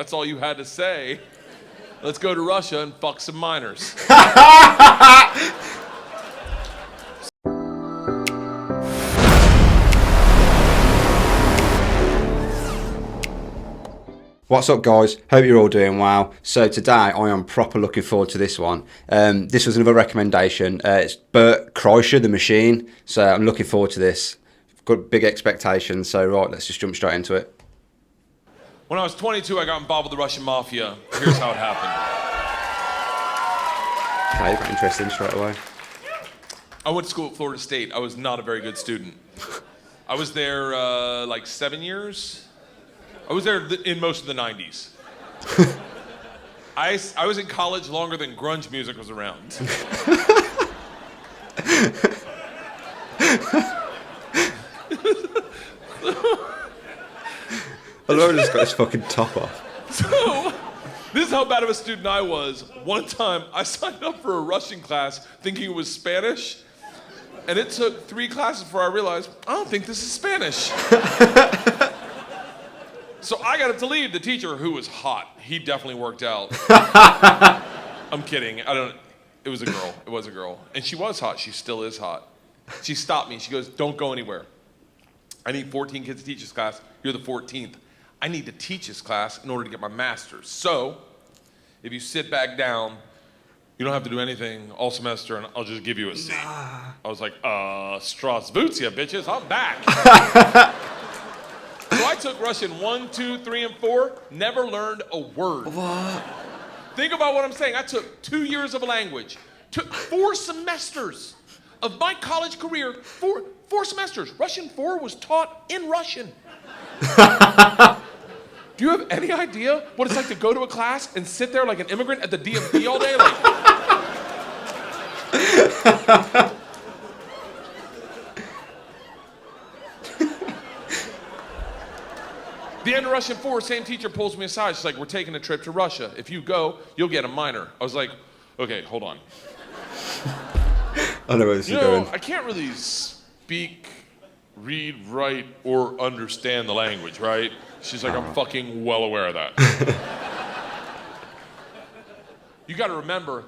That's all you had to say. Let's go to Russia and fuck some minors. What's up, guys? Hope you're all doing well. So today I am proper looking forward to this one. This was another recommendation. It's Bert Kreischer, The Machine. So I'm looking forward to this. Got big expectations. So right, let's just jump straight into it. When I was 22, I got involved with the Russian mafia. Here's how it happened. Okay, got interesting straight away. I went to school at Florida State. I was not a very good student. I was there like 7 years. I was there in most of the 90s. I was in college longer than grunge music was around. I love just got his fucking top off. So, this is how bad of a student I was. One time, I signed up for a Russian class thinking it was Spanish, and it took 3 classes before I realized, I don't think this is Spanish. So I got to leave. The teacher, who was hot, he definitely worked out. I'm kidding. It was a girl. It was a girl. And she was hot. She still is hot. She stopped me. She goes, don't go anywhere. I need 14 kids to teach this class. You're the 14th. I need to teach this class in order to get my master's. So if you sit back down, you don't have to do anything all semester, and I'll just give you a C. I was like, Strasvutia, bitches, I'm back. So I took Russian 1, 2, 3, and 4, never learned a word. What? Think about what I'm saying. I took 2 years of a language, took 4 semesters of my college career, four semesters. Russian 4 was taught in Russian. Do you have any idea what it's like to go to a class and sit there like an immigrant at the DMV all day? The end of Russian 4, same teacher pulls me aside. She's like, we're taking a trip to Russia. If you go, you'll get a minor. I was like, okay, hold on. I know where this is going. I can't really speak, read, write, or understand the language, right? She's like, I'm fucking well aware of that. You gotta remember,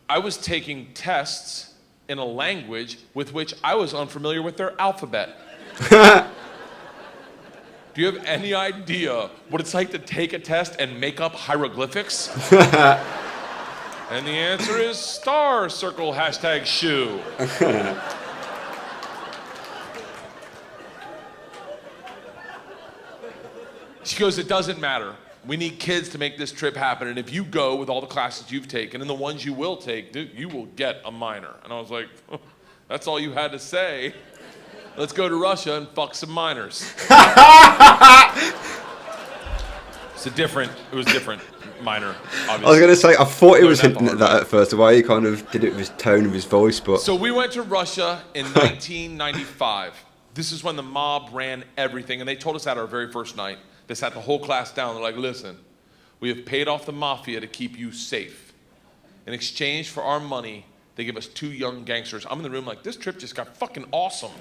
I was taking tests in a language with which I was unfamiliar with their alphabet. Do you have any idea what it's like to take a test and make up hieroglyphics? And the answer is star, circle, hashtag shoe. She goes, it doesn't matter. We need kids to make this trip happen. And if you go with all the classes you've taken and the ones you will take, dude, you will get a minor. And I was like, that's all you had to say. Let's go to Russia and fuck some minors. It was different minor, obviously. I was going to say, I thought he was hinting at that at first, the way he kind of did it with his tone of his voice, but... So we went to Russia in 1995. This is when the mob ran everything, and they told us that our very first night. They sat the whole class down. They're like, listen, we have paid off the mafia to keep you safe. In exchange for our money, they give us 2 young gangsters. I'm in the room like, this trip just got fucking awesome.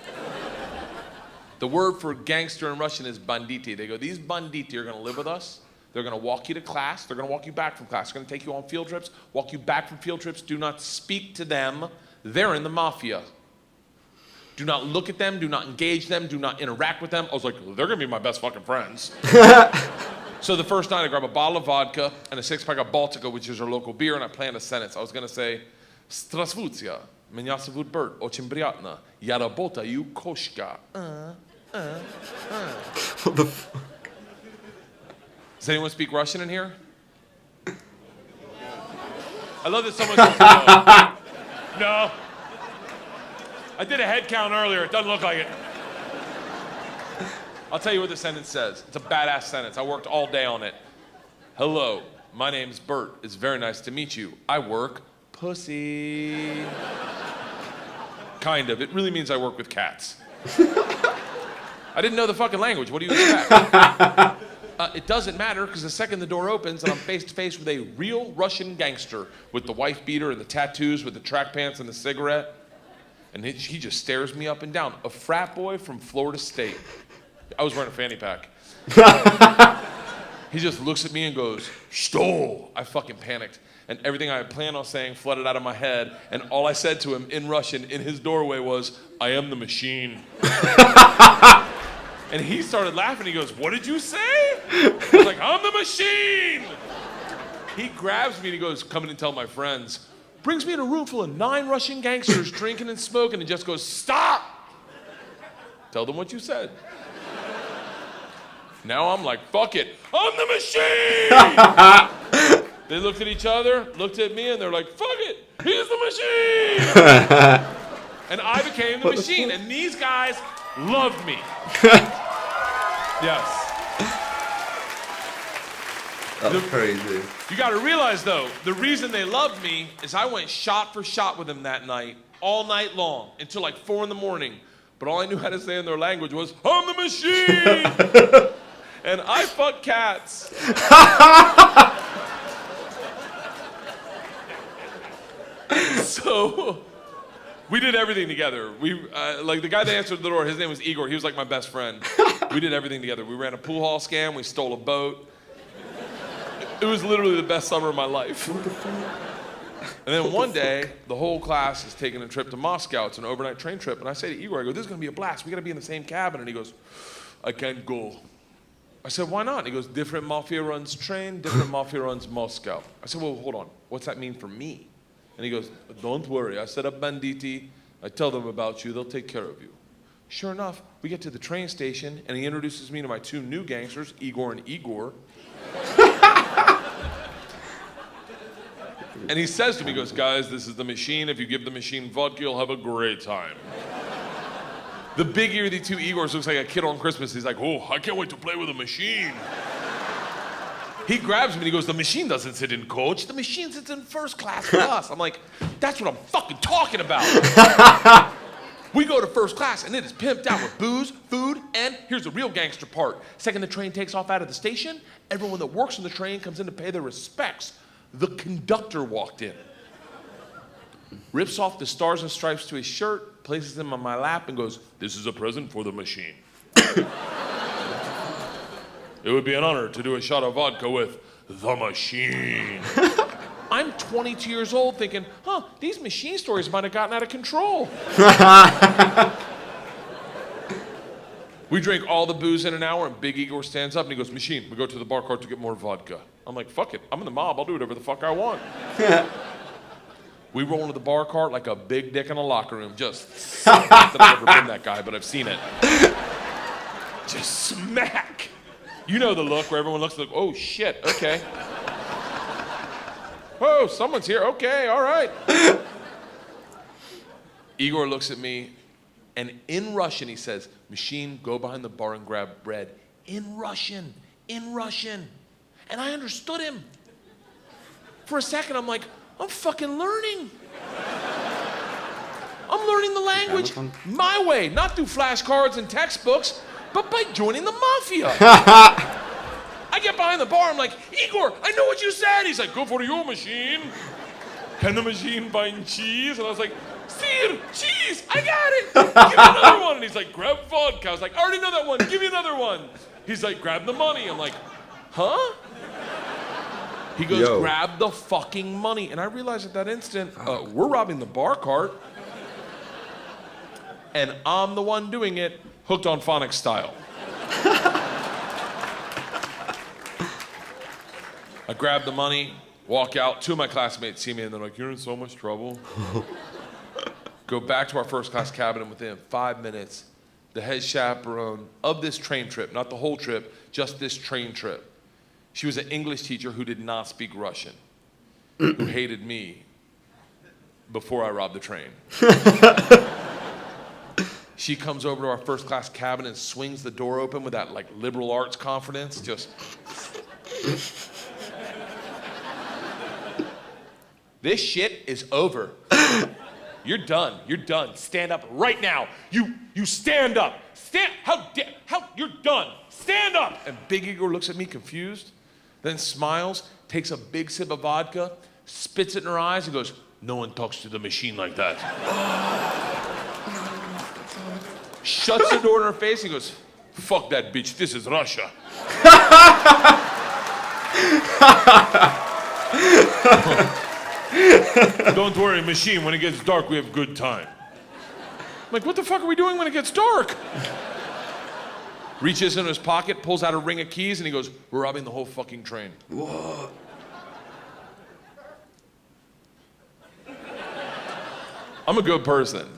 The word for gangster in Russian is banditi. They go, these banditi are gonna live with us. They're gonna walk you to class. They're gonna walk you back from class. They're gonna take you on field trips, walk you back from field trips. Do not speak to them. They're in the mafia. Do not look at them. Do not engage them. Do not interact with them. I was like, they're gonna be my best fucking friends. So the first night I grabbed a bottle of vodka and a 6-pack of Baltica, which is our local beer, and I planned a sentence. I was gonna say, Strasvutia, меня зовут Bert, очень приятно. Я работаю кошка. What the fuck? Does anyone speak Russian in here? I love that someone says no. No. I did a head count earlier. It doesn't look like it. I'll tell you what the sentence says. It's a badass sentence. I worked all day on it. Hello, my name's Bert. It's very nice to meet you. I work pussy. Kind of. It really means I work with cats. I didn't know the fucking language. What do you expect? It doesn't matter, because the second the door opens and I'm face to face with a real Russian gangster with the wife beater and the tattoos, with the track pants and the cigarette, and he just stares me up and down. A frat boy from Florida State. I was wearing a fanny pack. He just looks at me and goes, "Что?" I fucking panicked. And everything I had planned on saying flooded out of my head. And all I said to him in Russian in his doorway was, "I am the machine." And he started laughing. He goes, "What did you say?" I was like, "I'm the machine." He grabs me and he goes, "Come in and tell my friends." Brings me in a room full of 9 Russian gangsters drinking and smoking and just goes, "Stop! Tell them what you said." Now I'm like, fuck it, I'm the machine! They looked at each other, looked at me, and they're like, fuck it, he's the machine! And I became the machine, and these guys loved me. Yes. That's crazy. You gotta realize though, the reason they loved me is I went shot for shot with them that night, all night long, until like 4 in the morning. But all I knew how to say in their language was, "I'm the machine!" And I fuck cats. So we did everything together. We like the guy that answered the door, his name was Igor. He was like my best friend. We did everything together. We ran a pool hall scam. We stole a boat. It was literally the best summer of my life. And then one day, the whole class is taking a trip to Moscow. It's an overnight train trip. And I say to Igor, I go, "This is going to be a blast. We got to be in the same cabin." And he goes, "I can't go." I said, "Why not?" And he goes, "Different mafia runs train, different mafia runs Moscow." I said, "Well, hold on. What's that mean for me?" And he goes, "Don't worry. I set up banditi. I tell them about you. They'll take care of you." Sure enough, we get to the train station, and he introduces me to my 2 new gangsters, Igor and Igor. And he says to me, he goes, "Guys, this is the machine. If you give the machine vodka, you'll have a great time." The big ear of the 2 Igors looks like a kid on Christmas. He's like, "Oh, I can't wait to play with a machine." He grabs me and he goes, "The machine doesn't sit in coach. The machine sits in first class with us." I'm like, "That's what I'm fucking talking about." We go to first class and it is pimped out with booze, food, and here's the real gangster part. Second the train takes off out of the station, everyone that works on the train comes in to pay their respects. The conductor walked in, rips off the stars and stripes to his shirt, places them on my lap, and goes, "This is a present for the machine." It would be an honor to do a shot of vodka with the machine. I'm 22 years old thinking, these machine stories might have gotten out of control. We drink all the booze in an hour, and Big Igor stands up and he goes, "Machine, we go to the bar cart to get more vodka." I'm like, fuck it, I'm in the mob, I'll do whatever the fuck I want. We roll into the bar cart like a big dick in a locker room, just not that I've ever been that guy, but I've seen it. Just smack. You know the look where everyone looks like, "Oh shit, okay. Oh, someone's here, okay, all right." Igor looks at me, and in Russian he says, "Machine, go behind the bar and grab bread." In Russian. And I understood him. For a second, I'm like, I'm fucking learning. I'm learning the language my way, not through flashcards and textbooks, but by joining the mafia. I get behind the bar, I'm like, "Igor, I know what you said." He's like, "Go for your machine. Can the machine find cheese?" And I was like, "Sir, cheese, I got it. Give me another one." And he's like, "Grab vodka." I was like, "I already know that one, give me another one." He's like, "Grab the money." I'm like, "Huh?" He goes, Yo. "Grab the fucking money." And I realized at that instant, we're robbing the bar cart. And I'm the one doing it, hooked on phonics style. I grab the money, walk out. 2 of my classmates see me and they're like, "You're in so much trouble." Go back to our first class cabin, and within 5 minutes, the head chaperone of this train trip, not the whole trip, just this train trip, she was an English teacher who did not speak Russian, who hated me before I robbed the train. She comes over to our first class cabin and swings the door open with that like liberal arts confidence, just. "This shit is over. You're done. You're done. Stand up right now. You stand up. How you're done. Stand up." And Big Igor looks at me confused, then smiles, takes a big sip of vodka, spits it in her eyes, and goes, "No one talks to the machine like that." Shuts the door in her face and goes, "Fuck that bitch. This is Russia." Don't worry, machine. When it gets dark, we have good time. I'm like, what the fuck are we doing when it gets dark? Reaches into his pocket, pulls out a ring of keys, and he goes, we're robbing the whole fucking train. What? I'm a good person.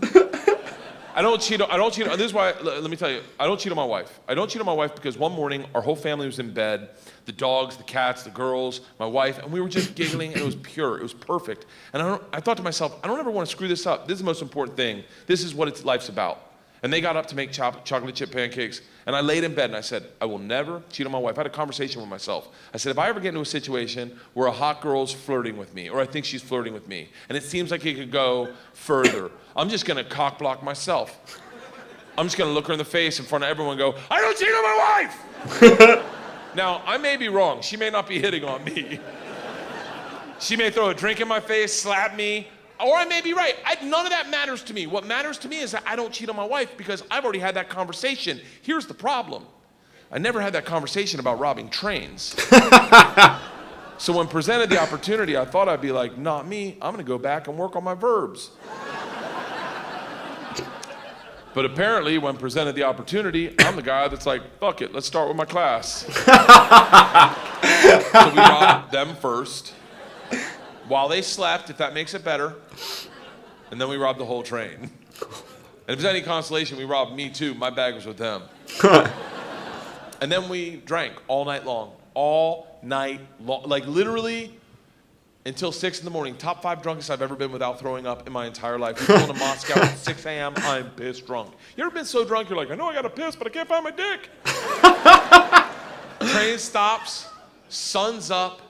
I don't cheat. This is why, let me tell you, I don't cheat on my wife. I don't cheat on my wife because one morning, our whole family was in bed. The dogs, the cats, the girls, my wife, and we were just giggling, and it was pure. It was perfect. And I thought to myself, I don't ever want to screw this up. This is the most important thing. This is what life's about. And they got up to make chocolate chip pancakes, and I laid in bed and I said, I will never cheat on my wife. I had a conversation with myself. I said, if I ever get into a situation where a hot girl's flirting with me, or I think she's flirting with me, and it seems like it could go further, I'm just gonna cock block myself. I'm just gonna look her in the face in front of everyone and go, I don't cheat on my wife! Now, I may be wrong. She may not be hitting on me. She may throw a drink in my face, slap me, or I may be right. None of that matters to me. What matters to me is that I don't cheat on my wife because I've already had that conversation. Here's the problem. I never had that conversation about robbing trains. So when presented the opportunity, I thought I'd be like, not me. I'm gonna go back and work on my verbs. But apparently, when presented the opportunity, I'm the guy that's like, fuck it, let's start with my class. So we robbed them first, while they slept, if that makes it better, and then we robbed the whole train. And if there's any consolation, we robbed me too. My bag was with them. And then we drank all night long. All night long. Like literally until 6 in the morning. Top 5 drunkest I've ever been without throwing up in my entire life. We're going to Moscow at 6 a.m. I'm pissed drunk. You ever been so drunk you're like, I know I got to piss, but I can't find my dick. Train stops, sun's up,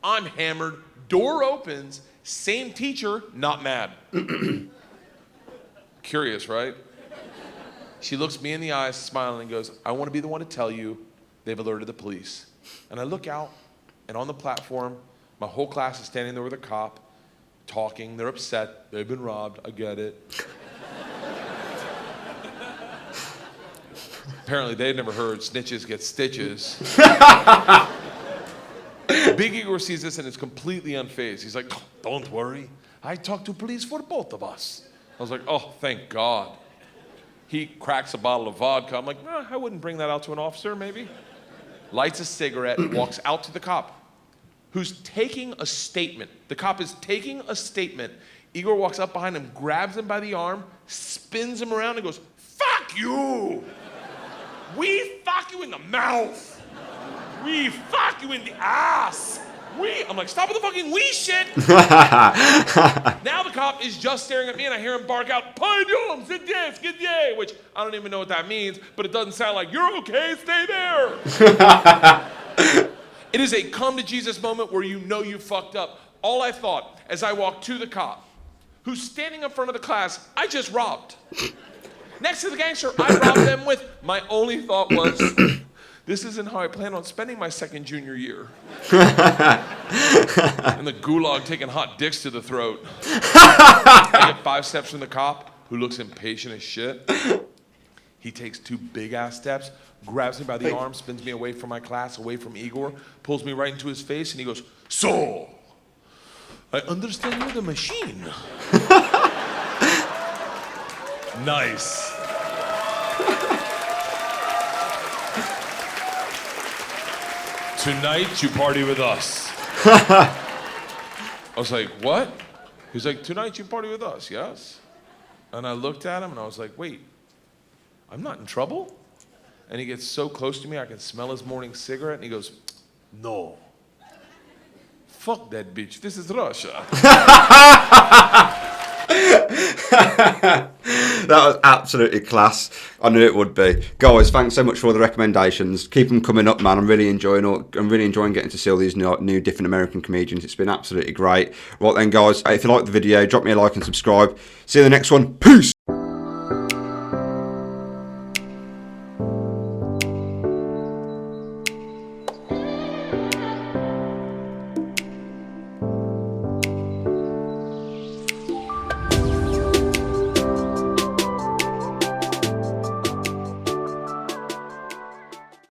I'm hammered, door opens, same teacher, not mad. Curious, right? She looks me in the eyes, smiling, and goes, I want to be the one to tell you they've alerted the police. And I look out, and on the platform, my whole class is standing there with a cop, talking. They're upset. They've been robbed. I get it. Apparently, they'd never heard snitches get stitches. Big Igor sees this and is completely unfazed. He's like, oh, don't worry. I talked to police for both of us. I was like, oh, thank God. He cracks a bottle of vodka. I'm like, I wouldn't bring that out to an officer, maybe. Lights a cigarette, walks out to the cop, who's taking a statement. The cop is taking a statement. Igor walks up behind him, grabs him by the arm, spins him around, and goes, fuck you! We fuck you in the mouth! We fuck you in the ass! I'm like, stop with the fucking we shit! Now the cop is just staring at me and I hear him bark out, Pardon, zidye, which I don't even know what that means, but it doesn't sound like, you're okay, stay there! It is a come to Jesus moment where you know you fucked up. All I thought as I walked to the cop, who's standing in front of the class I just robbed. Next to the gangster I robbed them with, my only thought was, this isn't how I plan on spending my second junior year. In the gulag taking hot dicks to the throat. I get 5 steps from the cop, who looks impatient as shit. He takes 2 big ass steps, grabs me by the arm, spins me away from my class, away from Igor, pulls me right into his face, and he goes, so, I understand you're the machine. Nice. Tonight you party with us. I was like, what? He's like, tonight you party with us, yes? And I looked at him and I was like, wait, I'm not in trouble? And he gets so close to me I can smell his morning cigarette and he goes, no. Fuck that bitch, this is Russia. That was absolutely class. I knew it would be. Guys, thanks so much for all the recommendations. Keep them coming up, man. I'm really enjoying getting to see all these new different American comedians. It's been absolutely great. Right then, guys, if you liked the video, drop me a like and subscribe. See you in the next one. Peace.